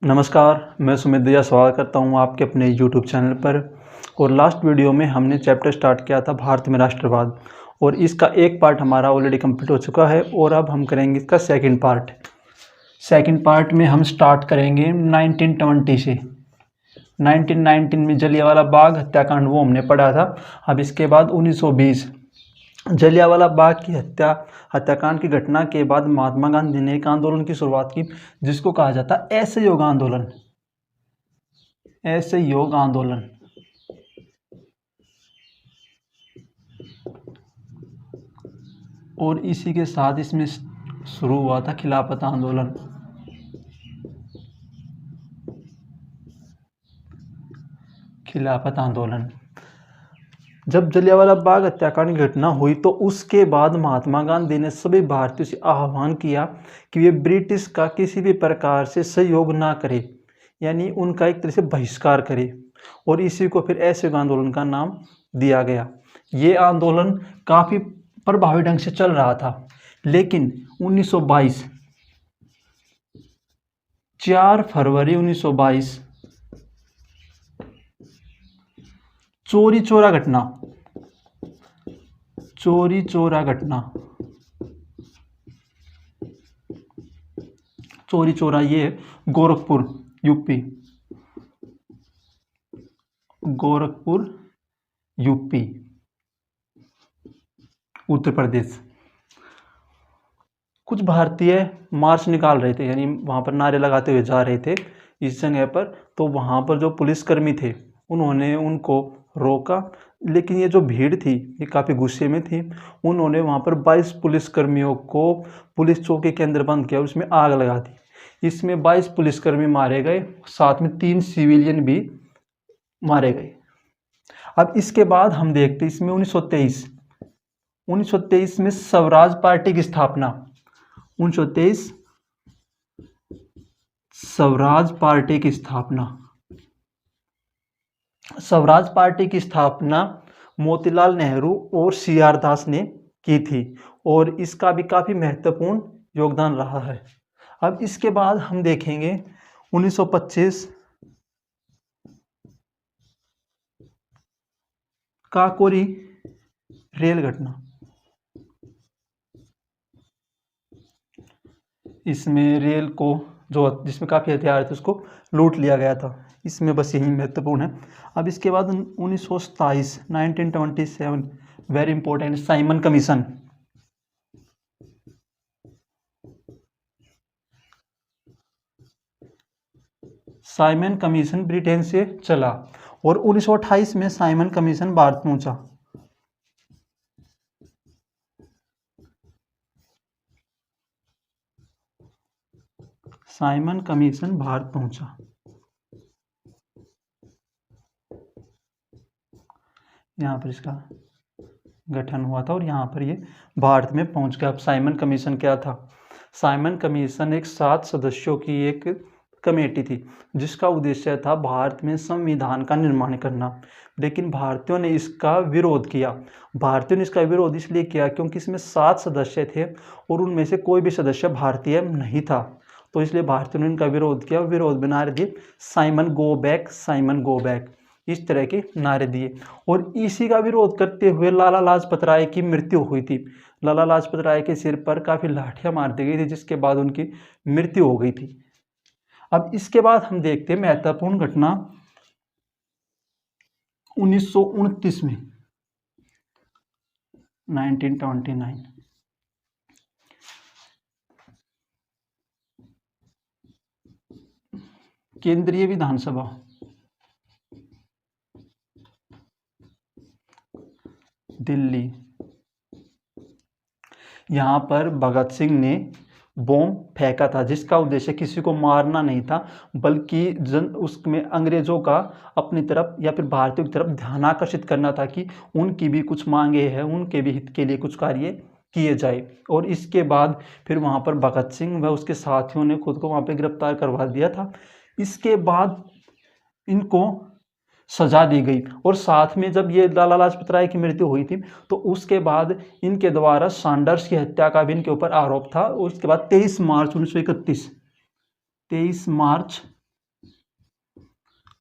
नमस्कार, मैं सुमित दहिया स्वागत करता हूँ आपके अपने यूट्यूब चैनल पर। और लास्ट वीडियो में हमने चैप्टर स्टार्ट किया था भारत में राष्ट्रवाद, और इसका एक पार्ट हमारा ऑलरेडी कंप्लीट हो चुका है और अब हम करेंगे इसका सेकंड पार्ट। सेकंड पार्ट में हम स्टार्ट करेंगे 1920 से। 1919 में जलियांवाला बाग हत्याकांड वो हमने पढ़ा था। अब इसके बाद 1920 जलियांवाला बाग की हत्याकांड की घटना के बाद महात्मा गांधी ने एक आंदोलन की शुरुआत की जिसको कहा जाता है असहयोग आंदोलन। असहयोग आंदोलन। और इसी के साथ इसमें शुरू हुआ था खिलाफत आंदोलन। खिलाफत आंदोलन। जब जलियांवाला बाग हत्याकांड की घटना हुई तो उसके बाद महात्मा गांधी ने सभी भारतीयों से आह्वान किया कि वे ब्रिटिश का किसी भी प्रकार से सहयोग ना करें, यानी उनका एक तरह से बहिष्कार करें, और इसी को फिर असहयोग आंदोलन का नाम दिया गया। ये आंदोलन काफ़ी प्रभावी ढंग से चल रहा था, लेकिन 1922 4 फरवरी 1922 चोरी चोरा घटना। चोरी चोरा घटना। चोरी चोरा ये गोरखपुर यूपी। गोरखपुर यूपी उत्तर प्रदेश। कुछ भारतीय मार्च निकाल रहे थे, यानी वहां पर नारे लगाते हुए जा रहे थे इस जगह पर। तो वहां पर जो पुलिसकर्मी थे उन्होंने उनको रोका, लेकिन ये जो भीड़ थी ये काफ़ी गुस्से में थी। उन्होंने वहां पर 22 पुलिसकर्मियों को पुलिस चौकी के अंदर बंद किया और उसमें आग लगा दी। इसमें 22 पुलिसकर्मी मारे गए, साथ में 3 सिविलियन भी मारे गए। अब इसके बाद हम देखते हैं इसमें 1923 में स्वराज पार्टी की स्थापना। 1923 स्वराज पार्टी की स्थापना। स्वराज पार्टी की स्थापना मोतीलाल नेहरू और सी आर दास ने की थी, और इसका भी काफ़ी महत्वपूर्ण योगदान रहा है। अब इसके बाद हम देखेंगे 1925 काकोरी रेल घटना। इसमें रेल को जिसमें काफ़ी हथियार थे उसको लूट लिया गया था। इसमें बस यही महत्वपूर्ण है। अब इसके बाद 1927 very important Simon commission. Simon commission Britain से चला और 1928 में साइमन कमीशन भारत पहुंचा। साइमन कमीशन भारत पहुंचा। यहाँ पर इसका गठन हुआ था और यहाँ पर ये भारत में पहुंच गया। अब साइमन कमीशन क्या था? साइमन कमीशन एक 7 सदस्यों की एक कमेटी थी जिसका उद्देश्य था भारत में संविधान का निर्माण करना, लेकिन भारतीयों ने इसका विरोध किया। भारतीयों ने इसका विरोध इसलिए किया क्योंकि इसमें 7 सदस्य थे और उनमें से कोई भी सदस्य भारतीय नहीं था, तो इसलिए भारतीयों ने इनका विरोध किया। विरोध में नारे दिए Simon go back, Simon go back, इस तरह के नारे दिए। और इसी का विरोध करते हुए लाला लाजपत राय की मृत्यु हुई थी। लाला लाजपत राय के सिर पर काफ़ी लाठियां मार दी गई थी, जिसके बाद उनकी मृत्यु हो गई थी। अब इसके बाद हम देखते हैं महत्वपूर्ण घटना 1929 में 1929 केंद्रीय विधानसभा। दिल्ली। यहाँ पर भगत सिंह ने बॉम्ब फेंका था जिसका उद्देश्य किसी को मारना नहीं था, बल्कि उसमें अंग्रेजों का अपनी तरफ या फिर भारतीयों की तरफ ध्यान आकर्षित करना था कि उनकी भी कुछ मांगे हैं, उनके भी हित के लिए कुछ कार्य किए जाए। और इसके बाद फिर वहाँ पर भगत सिंह व उसके साथियों ने खुद को वहाँ पर गिरफ्तार करवा दिया था। इसके बाद इनको सजा दी गई, और साथ में जब ये लाला लाजपत राय की मृत्यु हुई थी तो उसके बाद इनके द्वारा सैंडर्स की हत्या का भी इनके ऊपर आरोप था। उसके बाद 23 मार्च 1931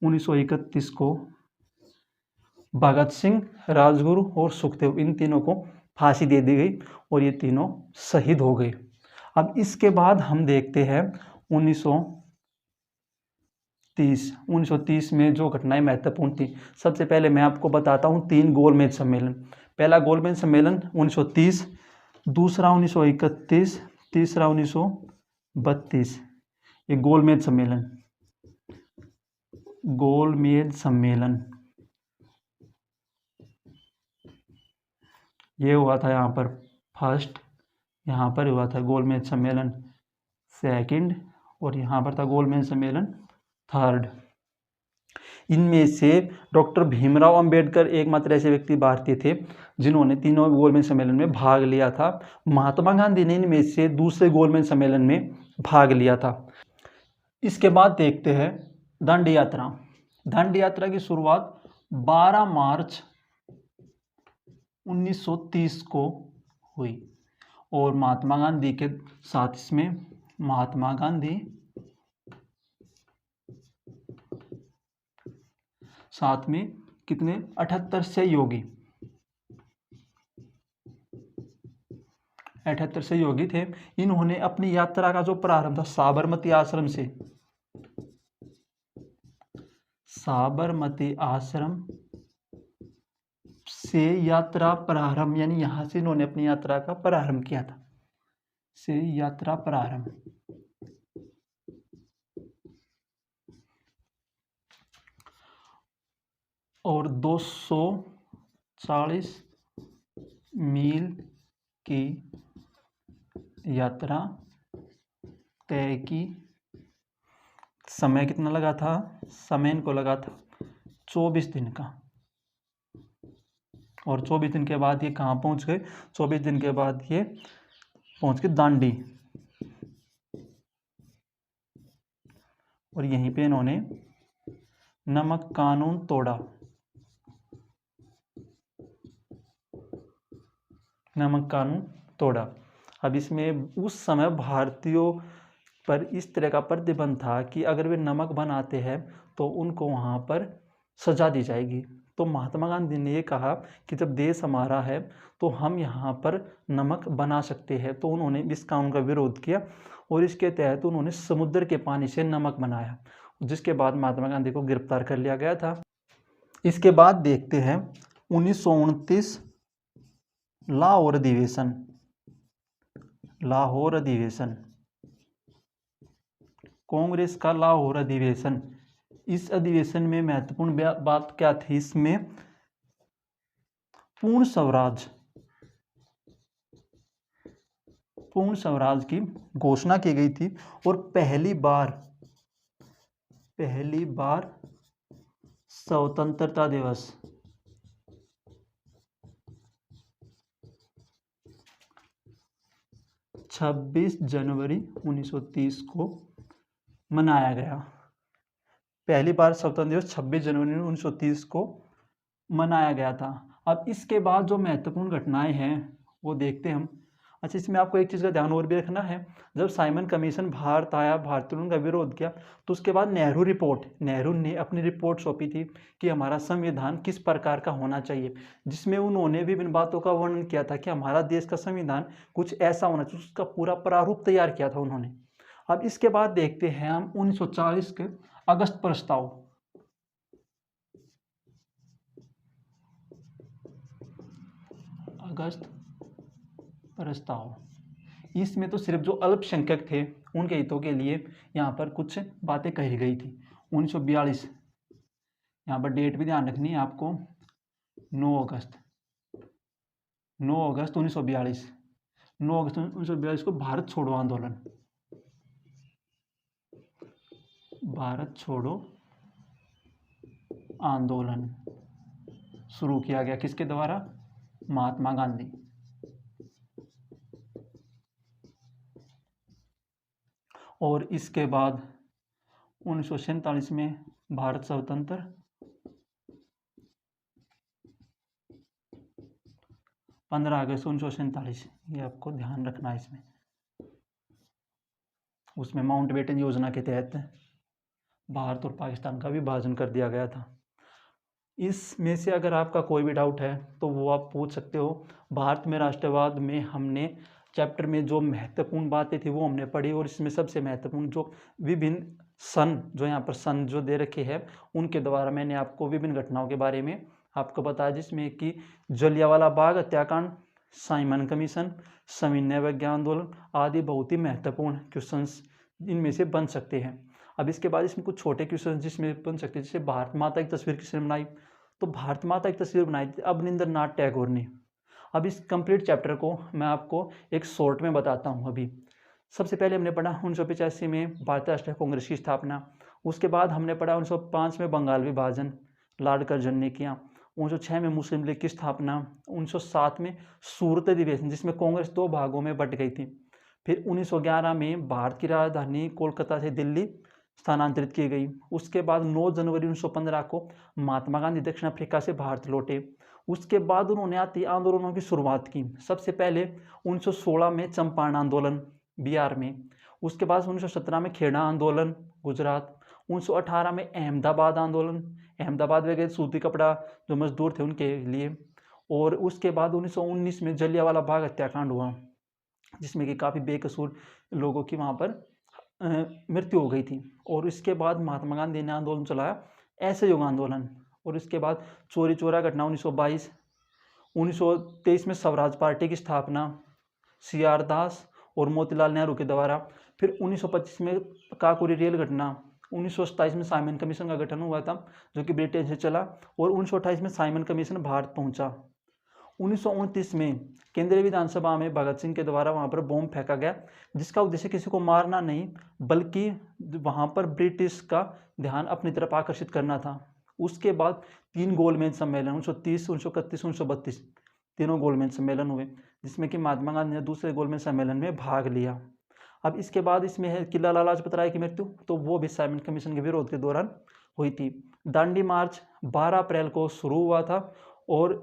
1931 को भगत सिंह, राजगुरु और सुखदेव, इन तीनों को फांसी दे दी गई और ये तीनों शहीद हो गए। अब इसके बाद हम देखते हैं 1930 में जो घटनाएं महत्वपूर्ण थी। सबसे पहले मैं आपको बताता हूँ 3 गोलमेज सम्मेलन। पहला गोलमेज सम्मेलन 1930, दूसरा 1931, तीसरा 1932। ये गोलमेज सम्मेलन ये हुआ था यहाँ पर फर्स्ट, यहाँ पर हुआ था गोलमेज सम्मेलन सेकंड, और यहाँ पर था गोलमेज सम्मेलन थर्ड। इनमें से डॉक्टर भीमराव अंबेडकर एकमात्र ऐसे व्यक्ति भारतीय थे जिन्होंने तीनों गोलमेज सम्मेलन में भाग लिया था। महात्मा गांधी ने इनमें से दूसरे गोलमेज सम्मेलन में भाग लिया था। इसके बाद देखते हैं दांडी यात्रा। दांडी यात्रा की शुरुआत 12 मार्च 1930 को हुई और महात्मा गांधी के साथ इसमें महात्मा गांधी साथ में कितने 78 सहयोगी थे। इन्होंने अपनी यात्रा का जो प्रारंभ था साबरमती आश्रम से यात्रा प्रारंभ, यानी यहां से इन्होंने अपनी यात्रा का प्रारंभ किया था, से यात्रा प्रारंभ। और 240 मील की यात्रा तय की। समय कितना लगा था? समय इनको लगा था 24 दिन का। और 24 दिन के बाद ये कहाँ पहुँच गए? 24 दिन के बाद ये पहुँच गए दांडी, और यहीं पे इन्होंने नमक कानून तोड़ा। अब इसमें उस समय भारतीयों पर इस तरह का प्रतिबंध था कि अगर वे नमक बनाते हैं तो उनको वहाँ पर सजा दी जाएगी। तो महात्मा गांधी ने ये कहा कि जब देश हमारा है तो हम यहाँ पर नमक बना सकते हैं। तो उन्होंने इस कानून का विरोध किया और इसके तहत उन्होंने समुद्र के पानी से नमक बनाया, जिसके बाद महात्मा गांधी को गिरफ्तार कर लिया गया था। इसके बाद देखते हैं 1929 लाहौर अधिवेशन, कांग्रेस का लाहौर अधिवेशन। इस अधिवेशन में महत्वपूर्ण बात क्या थी? इसमें पूर्ण स्वराज की घोषणा की गई थी और पहली बार स्वतंत्रता दिवस 26 जनवरी 1930 को मनाया गया। पहली बार स्वतंत्रता दिवस 26 जनवरी 1930 को मनाया गया था। अब इसके बाद जो महत्वपूर्ण घटनाएं हैं वो देखते हैं हम। अच्छा, इसमें आपको एक चीज़ का ध्यान और भी रखना है। जब साइमन कमीशन भारत आया, भारतीयों ने उनका विरोध किया, तो उसके बाद नेहरू ने अपनी रिपोर्ट सौंपी थी कि हमारा संविधान किस प्रकार का होना चाहिए, जिसमें उन्होंने विभिन्न बातों का वर्णन किया था कि हमारा देश का संविधान कुछ ऐसा होना चाहिए। उसका पूरा प्रारूप तैयार किया था उन्होंने। अब इसके बाद देखते हैं हम 1940 के अगस्त प्रस्ताव। इसमें तो सिर्फ जो अल्पसंख्यक थे उनके हितों के लिए यहाँ पर कुछ बातें कही गई थी। 1942, यहाँ पर डेट भी ध्यान रखनी है आपको, 9 अगस्त 1942। 9 अगस्त 1942 को भारत छोड़ो आंदोलन शुरू किया गया। किसके द्वारा? महात्मा गांधी। और इसके बाद 1947 में भारत स्वतंत्र। 15 अगस्त 1947, ये आपको ध्यान रखना है। इसमें उसमें माउंटबेटन योजना के तहत भारत और पाकिस्तान का विभाजन कर दिया गया था। इसमें से अगर आपका कोई भी डाउट है तो वो आप पूछ सकते हो। भारत में राष्ट्रवाद में हमने चैप्टर में जो महत्वपूर्ण बातें थी वो हमने पढ़ी, और इसमें सबसे महत्वपूर्ण जो विभिन्न सन, जो यहाँ पर सन जो दे रखे हैं, उनके द्वारा मैंने आपको विभिन्न घटनाओं के बारे में आपको बताया, जिसमें कि जलियांवाला बाग हत्याकांड, साइमन कमीशन, सविनय अवज्ञा आंदोलन आदि बहुत ही महत्वपूर्ण क्वेश्चंस इनमें से बन सकते हैं। अब इसके बाद इसमें कुछ छोटे क्वेश्चन जिसमें बन सकते हैं, जैसे भारत माता की तस्वीर किसने बनाई, तो भारत माता की तस्वीर बनाई थी अवनींद्रनाथ टैगोर ने। अब इस कंप्लीट चैप्टर को मैं आपको एक शॉर्ट में बताता हूँ। अभी सबसे पहले हमने पढ़ा 1985 में भारतीय राष्ट्रीय कांग्रेस की स्थापना। उसके बाद हमने पढ़ा 1905 में बंगाल विभाजन लॉर्ड कर्जन ने किया। 1906 में मुस्लिम लीग की स्थापना। 1907 में सूरत अधिवेशन जिसमें कांग्रेस 2 भागों में बट गई थी। फिर 1911 में भारत की राजधानी कोलकाता से दिल्ली स्थानांतरित की गई। उसके बाद 9 जनवरी 1915 को महात्मा गांधी दक्षिण अफ्रीका से भारत लौटे। उसके बाद उन्होंने आती आंदोलनों की शुरुआत की। सबसे पहले 1916 में चंपारण आंदोलन बिहार में। उसके बाद 1917 में खेड़ा आंदोलन गुजरात। 1918 में अहमदाबाद आंदोलन, अहमदाबाद में गए सूती कपड़ा जो मजदूर थे उनके लिए। और उसके बाद 1919 में जलियांवाला बाग हत्याकांड हुआ, जिसमें कि काफ़ी बेकसूर लोगों की वहाँ पर मृत्यु हो गई थी। और इसके बाद महात्मा गांधी ने आंदोलन चलाया असहयोग आंदोलन। और इसके बाद चोरी चोरा घटना 1922। 1923 में स्वराज पार्टी की स्थापना CR दास और मोतीलाल नेहरू के द्वारा। फिर 1925 में काकोरी रेल घटना। 1927 में साइमन कमीशन का गठन हुआ था जो कि ब्रिटेन से चला, और 1928 में साइमन कमीशन भारत पहुंचा। 1929 में केंद्रीय विधानसभा में भगत सिंह के द्वारा वहां पर बॉम्ब फेंका गया, जिसका उद्देश्य किसी को मारना नहीं बल्कि वहां पर ब्रिटिश का ध्यान अपनी तरफ आकर्षित करना था। उसके बाद 3 गोलमेज सम्मेलन 1930, 1931, 1932 तीनों गोलमेज सम्मेलन हुए, जिसमें कि महात्मा गांधी ने दूसरे गोलमेज सम्मेलन में भाग लिया। अब इसके बाद इसमें है कि लाला लाजपत राय की मृत्यु, तो वो भी साइमन कमीशन के विरोध के दौरान हुई थी। दांडी मार्च 12 अप्रैल को शुरू हुआ था, और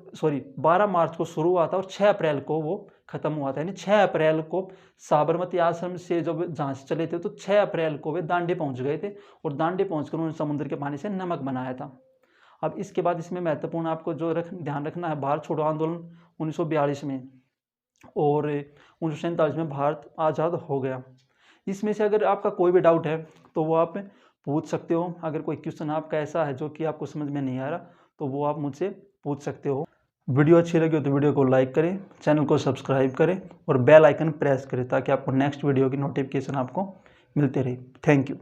12 मार्च को शुरू हुआ था और 6 अप्रैल को वो खत्म हुआ था। यानी 6 अप्रैल को साबरमती आश्रम से जब जहाँ से चले थे तो 6 अप्रैल को वे दांडी पहुंच गए थे, और दांडी पहुंचकर उन्होंने समुद्र के पानी से नमक बनाया था। अब इसके बाद इसमें महत्वपूर्ण आपको जो ध्यान रखना है, भारत छोड़ो आंदोलन 1942 में, और 1947 में भारत आज़ाद हो गया। इसमें से अगर आपका कोई भी डाउट है तो वो आप पूछ सकते हो। अगर कोई क्वेश्चन आपका ऐसा है जो कि आपको समझ में नहीं आ रहा तो वो आप मुझसे पूछ सकते हो। वीडियो अच्छी लगी हो तो वीडियो को लाइक करें, चैनल को सब्सक्राइब करें और बेल आइकन प्रेस करें ताकि आपको नेक्स्ट वीडियो की नोटिफिकेशन आपको मिलते रहे। Thank you.